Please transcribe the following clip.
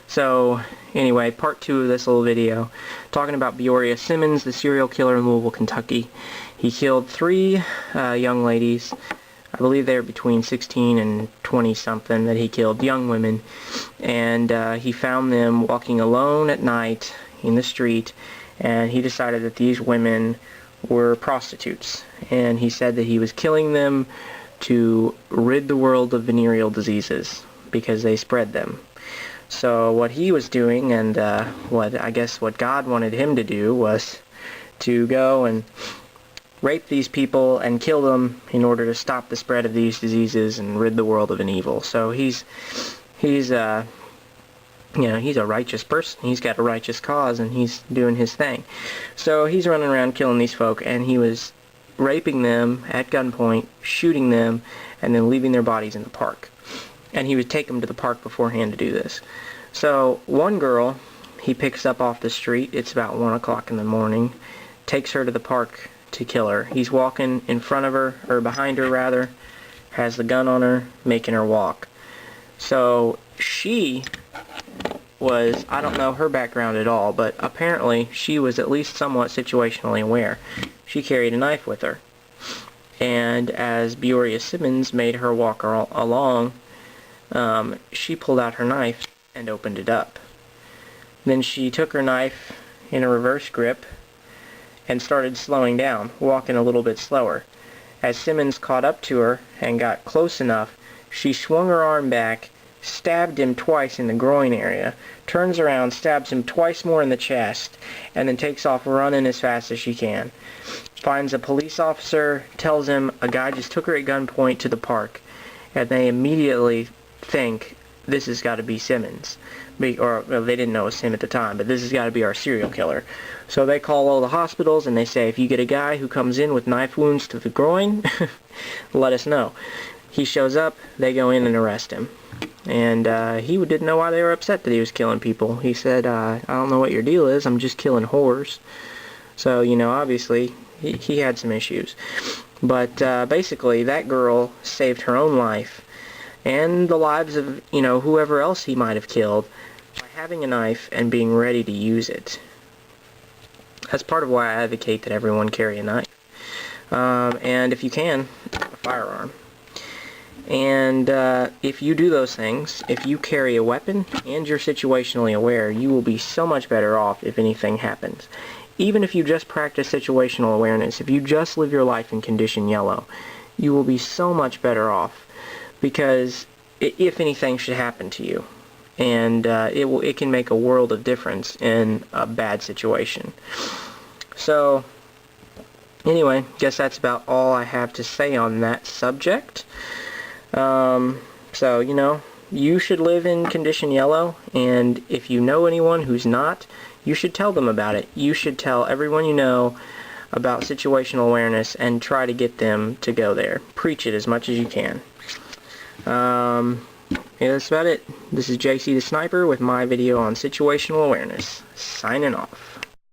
So anyway, part 2 of this little video, talking about Beoria Simmons, the serial killer in Louisville, Kentucky. He killed 3 young ladies. I believe they were between 16 and 20 something that he killed, young women. And he found them walking alone at night in the street, and he decided that these women were prostitutes. And he said that he was killing them to rid the world of venereal diseases because they spread them. So what he was doing, and what God wanted him to do, was to go and rape these people and kill them in order to stop the spread of these diseases and rid the world of an evil. So he's a righteous person. He's got a righteous cause, and he's doing his thing. So he's running around killing these folk, and he was raping them at gunpoint, shooting them, and then leaving their bodies in the park. And he would take them to the park beforehand to do this. So one girl he picks up off the street. It's about 1 o'clock in the morning. Takes her to the park to kill her. He's walking in front of her, or behind her rather, has the gun on her, making her walk. So she was, I don't know her background at all, but apparently she was at least somewhat situationally aware. She carried a knife with her. And as Beoria Simmons made her walk along, she pulled out her knife and opened it up. Then she took her knife in a reverse grip and started slowing down, walking a little bit slower. As Simmons caught up to her and got close enough, she swung her arm back, stabbed him twice in the groin area, turns around, stabs him twice more in the chest, and then takes off running as fast as she can. Finds a police officer, tells him a guy just took her at gunpoint to the park, and they immediately think this has got to be Simmons. Well, they didn't know it was him at the time, but this has got to be our serial killer. So they call all the hospitals and they say, if you get a guy who comes in with knife wounds to the groin, let us know. He shows up, they go in and arrest him. And he didn't know why they were upset that he was killing people. He said, I don't know what your deal is, I'm just killing whores. So, obviously, he had some issues. But basically, that girl saved her own life and the lives of, whoever else he might have killed by having a knife and being ready to use it. That's part of why I advocate that everyone carry a knife. And if you can, a firearm. And if you do those things, if you carry a weapon and you're situationally aware, you will be so much better off if anything happens. Even if you just practice situational awareness, if you just live your life in condition yellow, you will be so much better off. Because if anything should happen to you, and it can make a world of difference in a bad situation. So anyway, guess that's about all I have to say on that subject. So you should live in condition yellow, and if you know anyone who's not, you should tell them about it. You should tell everyone you know about situational awareness and try to get them to go there. Preach it as much as you can. Yeah, that's about it. This is JC the Sniper with my video on situational awareness. Signing off.